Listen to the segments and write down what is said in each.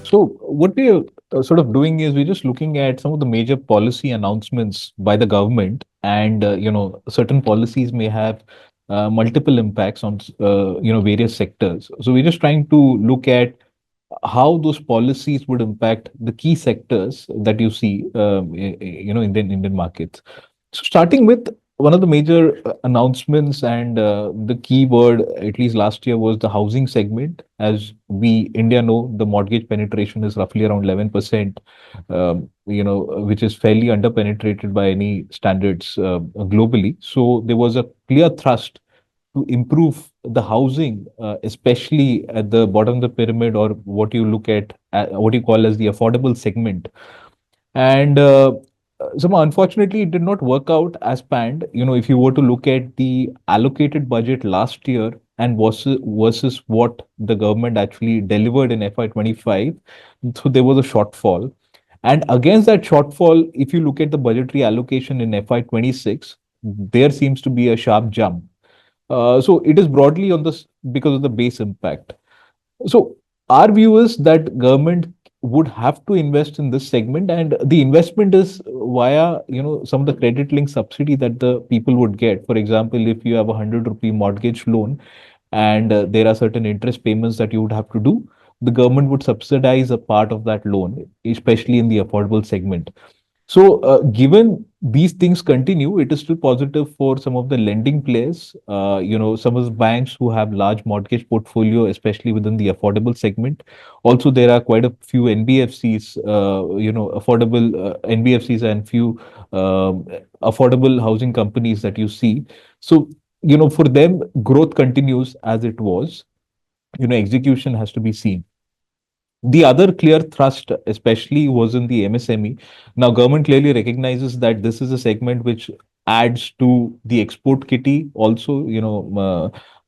So what we're sort of doing is we're just looking at some of the major policy announcements by the government, and certain policies may have multiple impacts on various sectors. So we're just trying to look at how those policies would impact the key sectors that you see, in the Indian markets. So starting with one of the major announcements, and the key word, at least last year, was the housing segment. As we India know, the mortgage penetration is roughly around 11%, which is fairly underpenetrated by any standards globally. So there was a clear thrust to improve the housing, especially at the bottom of the pyramid, or what you look at, what you call as the affordable segment. And so unfortunately, it did not work out as planned. If you were to look at the allocated budget last year and versus what the government actually delivered in FY25, so there was a shortfall. And against that shortfall, if you look at the budgetary allocation in FY26, there seems to be a sharp jump. So it is broadly on this because of the base impact. So our view is that government would have to invest in this segment, and the investment is via some of the credit link subsidy that the people would get. For example, if you have a 100 rupee mortgage loan, and there are certain interest payments that you would have to do, the government would subsidize a part of that loan, especially in the affordable segment. So, given these things continue, it is still positive for some of the lending players. Some of the banks who have large mortgage portfolio, especially within the affordable segment. Also, there are quite a few NBFCs, affordable NBFCs, and few affordable housing companies that you see. So, for them, growth continues as it was. Execution has to be seen. The other clear thrust, especially, was in the MSME. Now, government clearly recognizes that this is a segment which adds to the export kitty. Also,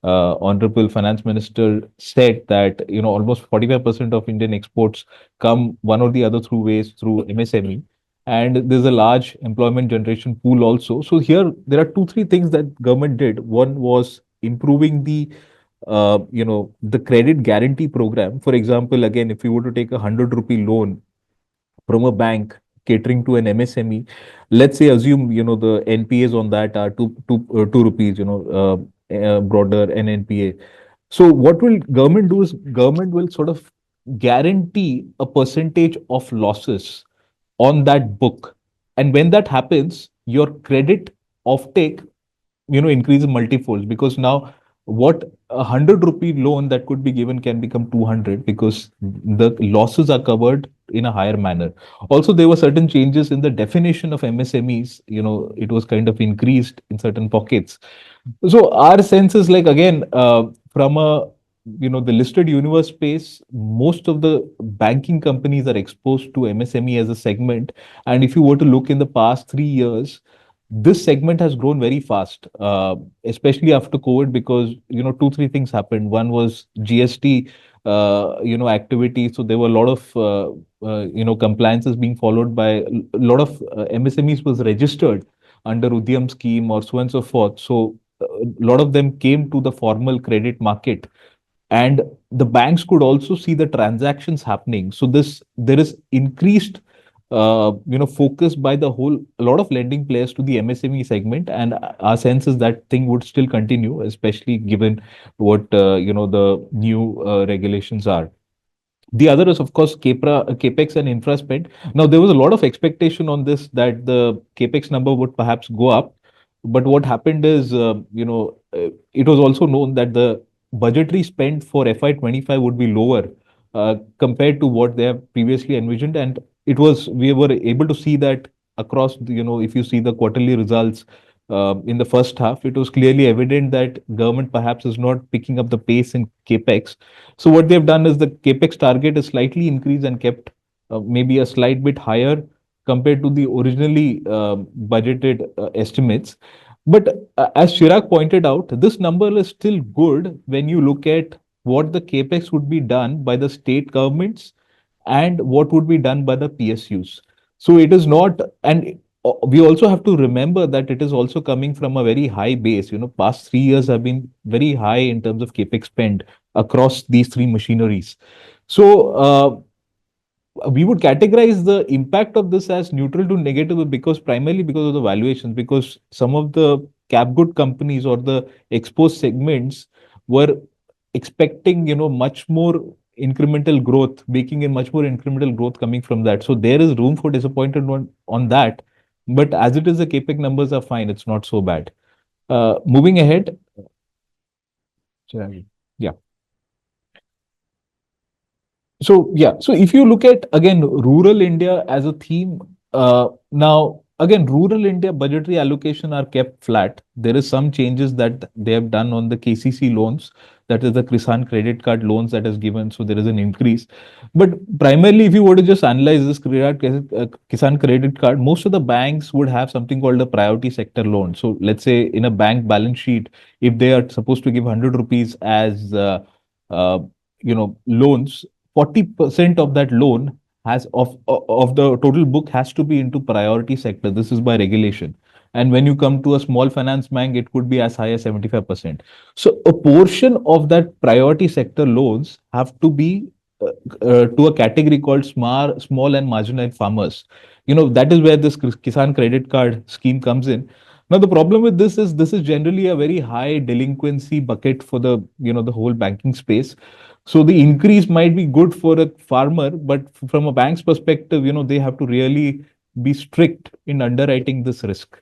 Honorable Finance Minister said that almost 45% of Indian exports come one or the other through ways through MSME, and there's a large employment generation pool also. So here there are two, three things that government did. One was improving the credit guarantee program. For example, again, if you were to take a 100 rupee loan from a bank catering to an MSME, let's say assume the NPAs on that are two rupees, broader NNPA. So what will government do is government will sort of guarantee a percentage of losses on that book, and when that happens, your credit offtake increase multifolds, because now what a 100 rupee loan that could be given can become 200, because the losses are covered in a higher manner. Also, there were certain changes in the definition of MSMEs. It was kind of increased in certain pockets. So our sense is, like, again, from a the listed universe space, most of the banking companies are exposed to MSME as a segment. And if you were to look in the past 3 years, this segment has grown very fast, especially after COVID, because two, three things happened. One was GST, activity. So there were a lot of compliances being followed by a lot of MSMEs was registered under Udyam scheme or so on and so forth. So a lot of them came to the formal credit market, and the banks could also see the transactions happening. So there is increased focus by the whole a lot of lending players to the MSME segment, and our sense is that thing would still continue, especially given what the new regulations are. The other is, of course, capex and infra spend. Now, there was a lot of expectation on this, that the capex number would perhaps go up. But what happened is, it was also known that the budgetary spend for FY25 would be lower compared to what they have previously envisioned. And we were able to see that across, if you see the quarterly results in the first half, it was clearly evident that government perhaps is not picking up the pace in capex. So what they've done is the capex target is slightly increased and kept maybe a slight bit higher compared to the originally budgeted estimates. But as Chirag pointed out, this number is still good when you look at what the capex would be done by the state governments and what would be done by the PSUs. So it is not, and we also have to remember that it is also coming from a very high base. Past 3 years have been very high in terms of capex spend across these three machineries. So we would categorize the impact of this as neutral to negative because primarily because of the valuations, because some of the cap good companies or the exposed segments were expecting, much more incremental growth, baking in much more incremental growth coming from that. So there is room for disappointment on that. But as it is, the capex numbers are fine. It's not so bad. Moving ahead. Yeah. So yeah, so if you look at again rural India as a theme, now again rural India budgetary allocation are kept flat. There is some changes that they have done on the KCC loans, that is the Kisan credit card loans that is given. So there is an increase, but primarily if you were to just analyze this Kisan credit card, most of the banks would have something called a priority sector loan. So let's say in a bank balance sheet, if they are supposed to give 100 rupees as uh, loans, 40% of that loan has of the total book has to be into priority sector. This is by regulation. And when you come to a small finance bank, it could be as high as 75%. So a portion of that priority sector loans have to be to a category called small and marginal farmers. That is where this Kisan credit card scheme comes in. Now the problem with this is generally a very high delinquency bucket for the the whole banking space. So the increase might be good for a farmer, but from a bank's perspective, they have to really be strict in underwriting this risk.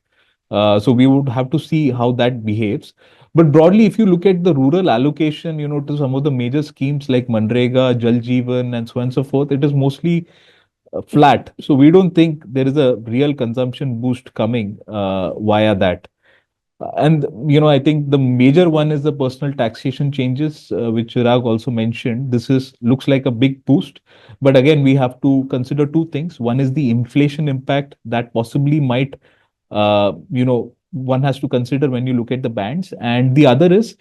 So we would have to see how that behaves. But broadly, if you look at the rural allocation, to some of the major schemes like Manrega, Jal Jeevan, and so on and so forth, it is mostly flat. So we don't think there is a real consumption boost coming via that. And I think the major one is the personal taxation changes, which Chirag also mentioned. This is looks like a big boost, but again, we have to consider two things. One is the inflation impact that possibly might, one has to consider when you look at the bands, and the other is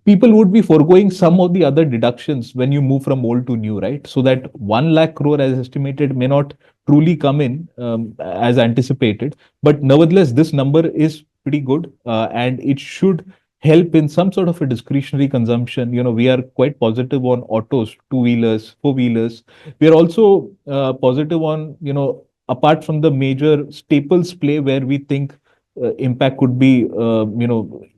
people would be foregoing some of the other deductions when you move from old to new, right? So that 1 lakh crore as estimated may not truly come in as anticipated. But nevertheless, this number is pretty good and it should help in some sort of a discretionary consumption. We are quite positive on autos, two-wheelers, four-wheelers. We are also positive on, apart from the major staples play where we think impact could be,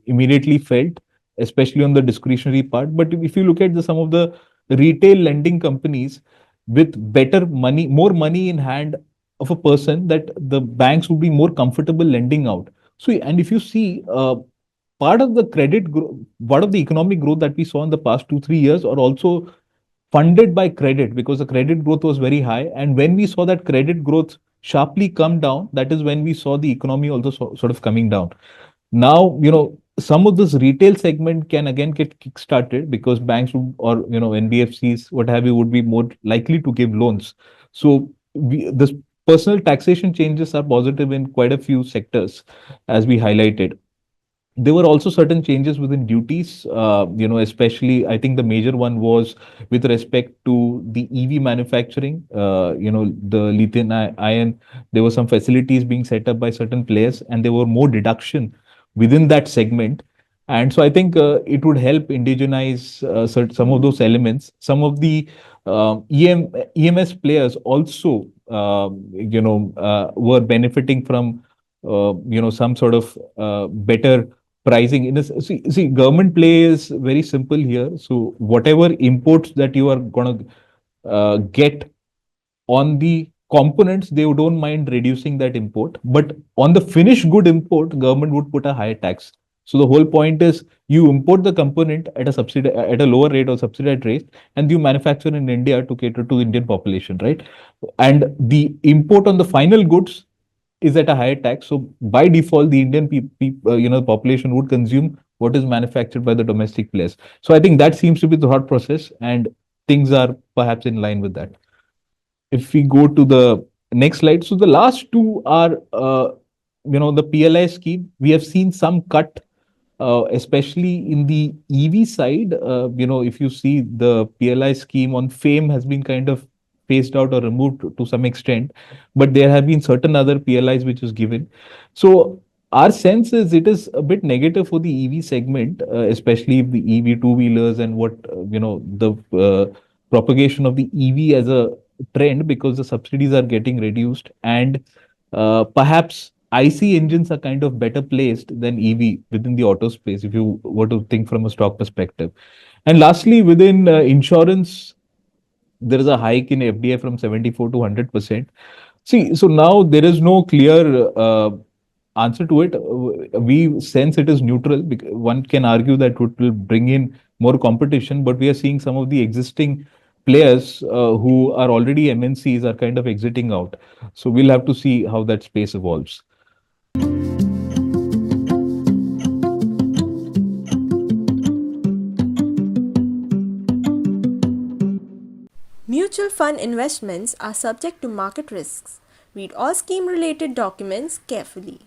immediately felt, especially on the discretionary part. But if you look at some of the retail lending companies with better money, more money in hand of a person, that the banks would be more comfortable lending out. So, and if you see, part of the credit growth, part of the economic growth that we saw in the past 2, 3 years are also funded by credit because the credit growth was very high. And when we saw that credit growth sharply come down, that is when we saw the economy also sort of coming down. Now, some of this retail segment can again get kickstarted because banks would, or NBFCs, what have you, would be more likely to give loans. So this personal taxation changes are positive in quite a few sectors, as we highlighted. There were also certain changes within duties, especially I think the major one was with respect to the EV manufacturing, the lithium ion. There were some facilities being set up by certain players, and there were more deduction within that segment. And so I think it would help indigenize some of those elements. Some of the EMS players also, were benefiting from, some sort of better pricing. See, government play is very simple here. So whatever imports that you are going to get on the components, they don't mind reducing that import. But on the finished good import, government would put a higher tax. So the whole point is you import the component at a at a lower rate or subsidized rate, and you manufacture in India to cater to the Indian population, right? And the import on the final goods is at a higher tax. So by default, the Indian population would consume what is manufactured by the domestic players. So I think that seems to be the thought process, and things are perhaps in line with that. If we go to the next slide, so the last two are, the PLI scheme. We have seen some cut, especially in the EV side. If you see the PLI scheme on FAME has been kind of phased out or removed to some extent, but there have been certain other PLIs which is given. So our sense is it is a bit negative for the EV segment, especially if the EV two-wheelers and what, the propagation of the EV as a trend because the subsidies are getting reduced, and perhaps IC engines are kind of better placed than EV within the auto space if you were to think from a stock perspective. And lastly, within insurance, there is a hike in FDI from 74 to 100%. See, so now there is no clear answer to it. We sense it is neutral. One can argue that it will bring in more competition, but we are seeing some of the existing players who are already MNCs are kind of exiting out. So we'll have to see how that space evolves. Mutual fund investments are subject to market risks. Read all scheme related documents carefully.